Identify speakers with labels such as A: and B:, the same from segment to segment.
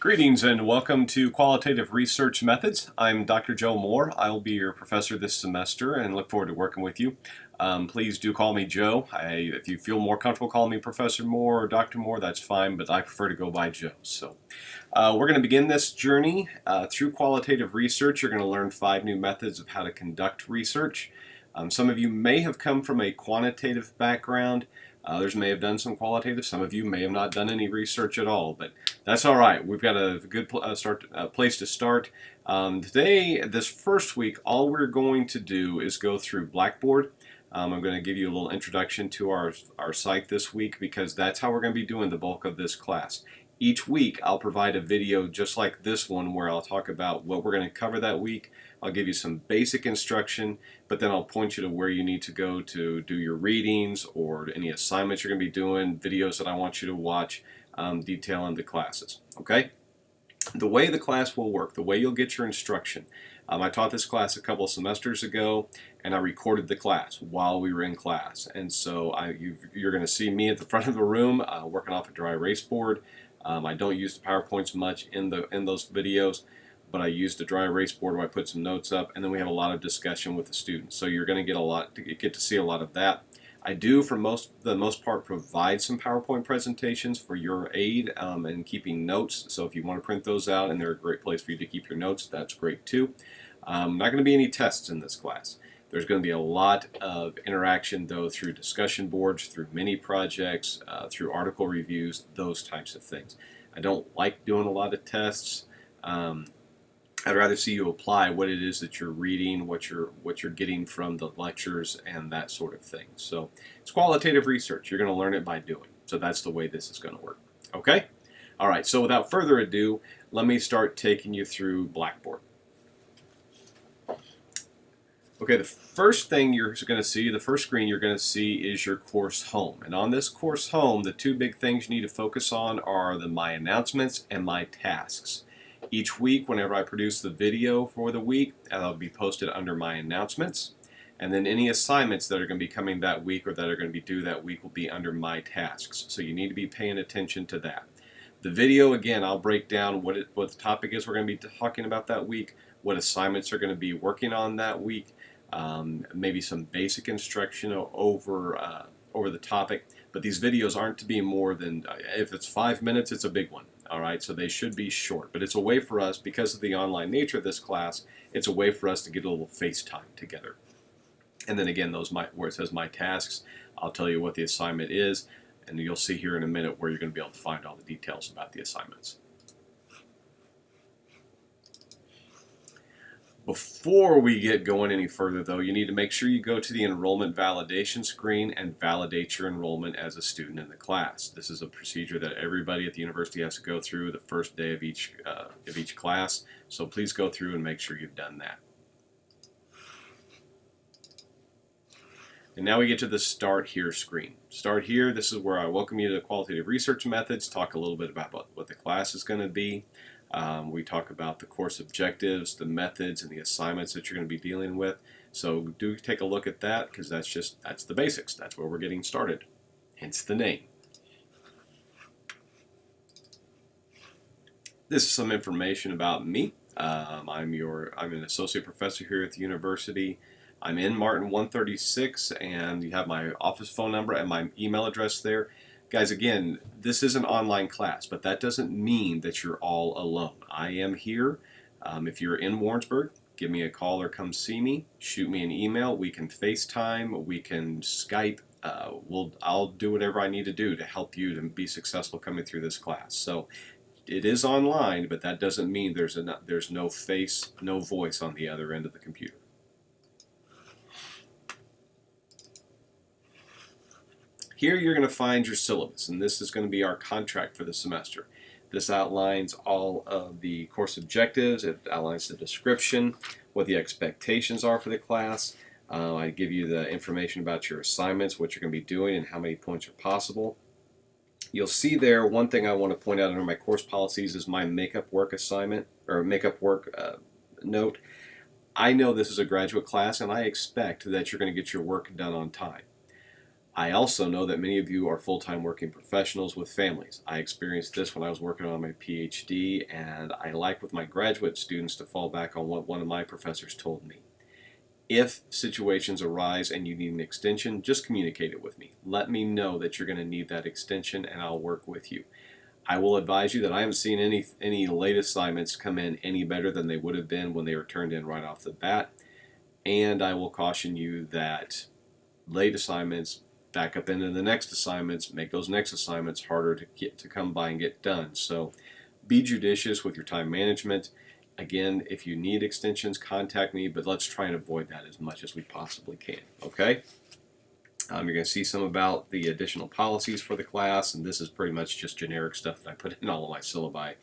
A: Greetings and welcome to Qualitative Research Methods. I'm Dr. Joe Moore. I'll be your professor this semester and look forward to working with you. Please do call me Joe. If you feel more comfortable calling me Professor Moore or Dr. Moore, that's fine, but I prefer to go by Joe. We're going to begin this journey through qualitative research. You're going to learn 5 new methods of how to conduct research. Some of you may have come from a quantitative background. Others may have done some qualitative. Some of you may have not done any research at all, but that's all right. We've got a good place to start. Today, this first week, all we're going to do is go through Blackboard. I'm going to give you a little introduction to our site this week because that's how we're going to be doing the bulk of this class. Each week, I'll provide a video just like this one where I'll talk about what we're going to cover that week. I'll give you some basic instruction, but then I'll point you to where you need to go to do your readings or any assignments you're going to be doing, videos that I want you to watch, detailing the classes. Okay? The way the class will work, the way you'll get your instruction. I taught this class a couple of semesters ago, and I recorded the class while we were in class. And so you're going to see me at the front of the room working off a dry erase board. I don't use the PowerPoints much in those videos, but I used a dry erase board where I put some notes up, and then we have a lot of discussion with the students. So you're going to get to see a lot of that. I do, for the most part, provide some PowerPoint presentations for your aid in keeping notes. So if you want to print those out, and they're a great place for you to keep your notes, that's great too. Not going to be any tests in this class. There's going to be a lot of interaction, though, through discussion boards, through mini projects, through article reviews, those types of things. I don't like doing a lot of tests. I'd rather see you apply what it is that you're reading, what you're getting from the lectures, and that sort of thing. So it's qualitative research. You're going to learn it by doing. So that's the way this is going to work. Okay? All right. So without further ado, let me start taking you through Blackboard. Okay, the first thing you're going to see, the first screen you're going to see is your course home. And on this course home, the 2 big things you need to focus on are the My Announcements and My Tasks. Each week, whenever I produce the video for the week, that'll be posted under My Announcements. And then any assignments that are going to be coming that week or that are going to be due that week will be under My Tasks. So you need to be paying attention to that. The video, again, I'll break down what the topic is we're going to be talking about that week, what assignments are going to be working on that week, maybe some basic instruction over the topic. But these videos aren't to be more than, if it's 5 minutes, it's a big one. All right, so they should be short. But it's a way for us, because of the online nature of this class, it's a way for us to get a little FaceTime together. And then again, where it says My Tasks, I'll tell you what the assignment is, and you'll see here in a minute where you're going to be able to find all the details about the assignments. Before we get going any further, though, you need to make sure you go to the enrollment validation screen and validate your enrollment as a student in the class. This is a procedure that everybody at the university has to go through the first day of each class, so please go through and make sure you've done that. And now we get to the Start Here screen. Start Here, this is where I welcome you to Qualitative Research Methods, talk a little bit about what the class is going to be. We talk about the course objectives, the methods, and the assignments that you're going to be dealing with. So do take a look at that, because that's the basics. That's where we're getting started. Hence the name. This is some information about me. I'm an associate professor here at the university. I'm in Martin 136, and you have my office phone number and my email address there. Guys, again, this is an online class, but that doesn't mean that you're all alone. I am here. If you're in Warrensburg, give me a call or come see me. Shoot me an email. We can FaceTime. We can Skype. I'll do whatever I need to do to help you to be successful coming through this class. So it is online, but that doesn't mean there's no face, no voice on the other end of the computer. Here you're going to find your syllabus, and this is going to be our contract for the semester. This outlines all of the course objectives. It outlines the description, what the expectations are for the class. I give you the information about your assignments, what you're going to be doing, and how many points are possible. You'll see there, one thing I want to point out under my course policies is my makeup work assignment, or makeup work note. I know this is a graduate class, and I expect that you're going to get your work done on time. I also know that many of you are full-time working professionals with families. I experienced this when I was working on my PhD, and I like with my graduate students to fall back on what one of my professors told me. If situations arise and you need an extension, just communicate it with me. Let me know that you're going to need that extension, and I'll work with you. I will advise you that I haven't seen any late assignments come in any better than they would have been when they were turned in right off the bat. And I will caution you that late assignments back up into the next assignments, make those next assignments harder to come by and get done. So be judicious with your time management. Again, if you need extensions, contact me, but let's try and avoid that as much as we possibly can, okay? You're going to see some about the additional policies for the class, and this is pretty much just generic stuff that I put in all of my syllabi.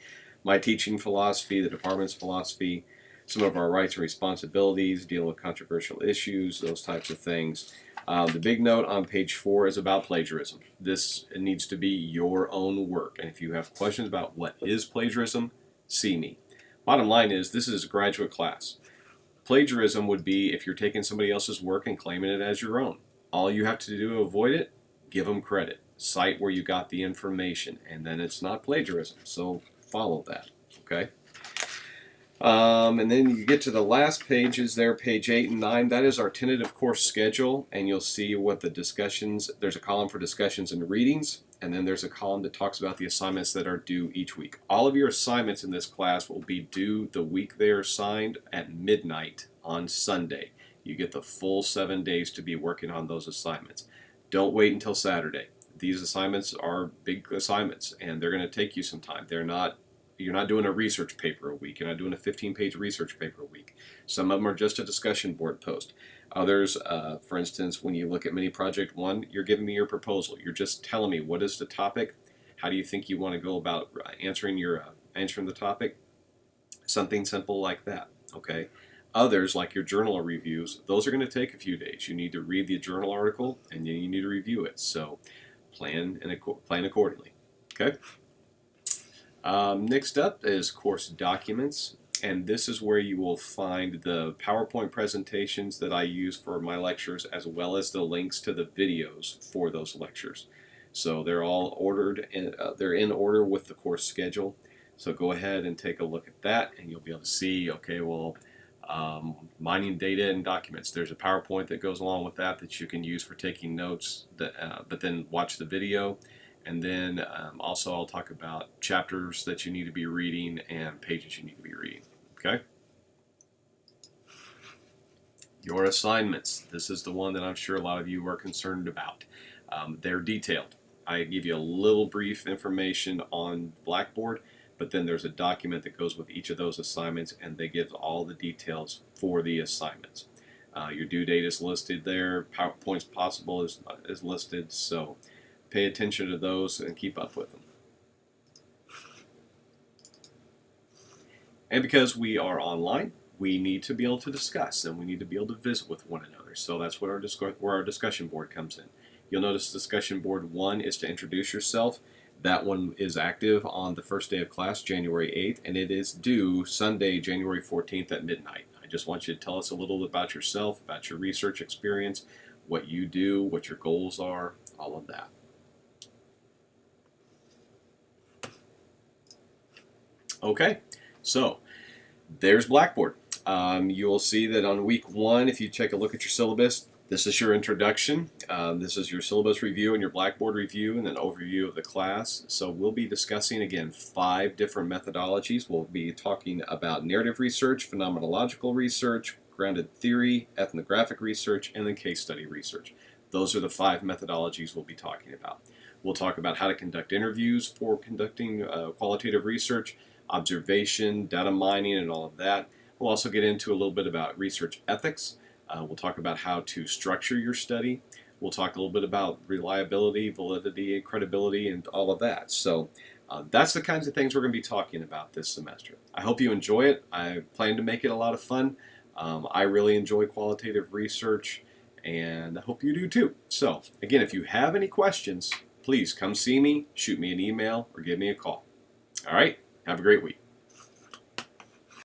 A: My teaching philosophy, the department's philosophy, some of our rights and responsibilities, dealing with controversial issues, those types of things. The big note on page 4 is about plagiarism. This needs to be your own work, and if you have questions about what is plagiarism, see me. Bottom line is, this is a graduate class. Plagiarism would be if you're taking somebody else's work and claiming it as your own. All you have to do to avoid it, give them credit. Cite where you got the information, and then it's not plagiarism. So follow that, okay? And then you get to the last pages there, page 8 and 9. That is our tentative course schedule, and you'll see what the discussions, there's a column for discussions and readings, and then there's a column that talks about the assignments that are due each week. All of your assignments in this class will be due the week they are assigned at midnight on Sunday. You get the full 7 days to be working on those assignments. Don't wait until Saturday. These assignments are big assignments, and they're going to take you some time. You're not doing a research paper a week. You're not doing a 15-page research paper a week. Some of them are just a discussion board post. Others, for instance, when you look at Mini Project 1, you're giving me your proposal. You're just telling me what is the topic, how do you think you want to go about answering the topic. Something simple like that, okay? Others, like your journal reviews, those are going to take a few days. You need to read the journal article, and then you need to review it. So plan accordingly, okay? Next up is course documents, and this is where you will find the PowerPoint presentations that I use for my lectures, as well as the links to the videos for those lectures. So they're all ordered, and they're in order with the course schedule. So go ahead and take a look at that, and you'll be able to see, okay, well, mining data and documents. There's a PowerPoint that goes along with that you can use for taking notes, but then watch the video. And then also I'll talk about chapters that you need to be reading and pages you need to be reading. Okay? Your assignments. This is the one that I'm sure a lot of you are concerned about. They're detailed. I give you a little brief information on Blackboard, but then there's a document that goes with each of those assignments, and they give all the details for the assignments. Your due date is listed there. PowerPoints possible is listed, so pay attention to those and keep up with them. And because we are online, we need to be able to discuss, and we need to be able to visit with one another. So that's what where our discussion board comes in. You'll notice discussion board 1 is to introduce yourself. That one is active on the first day of class, January 8th, and it is due Sunday, January 14th at midnight. I just want you to tell us a little about yourself, about your research experience, what you do, what your goals are, all of that. Okay, so there's Blackboard. You'll see that on week 1, if you take a look at your syllabus, this is your introduction. This is your syllabus review and your Blackboard review and an overview of the class. So we'll be discussing, again, 5 different methodologies. We'll be talking about narrative research, phenomenological research, grounded theory, ethnographic research, and then case study research. Those are the 5 methodologies we'll be talking about. We'll talk about how to conduct interviews for conducting qualitative research, observation, data mining, and all of that. We'll also get into a little bit about research ethics. We'll talk about how to structure your study. We'll talk a little bit about reliability, validity, credibility, and all of that. So that's the kinds of things we're going to be talking about this semester. I hope you enjoy it. I plan to make it a lot of fun. I really enjoy qualitative research, and I hope you do too. So again, if you have any questions, please come see me, shoot me an email, or give me a call. All right, have a great week.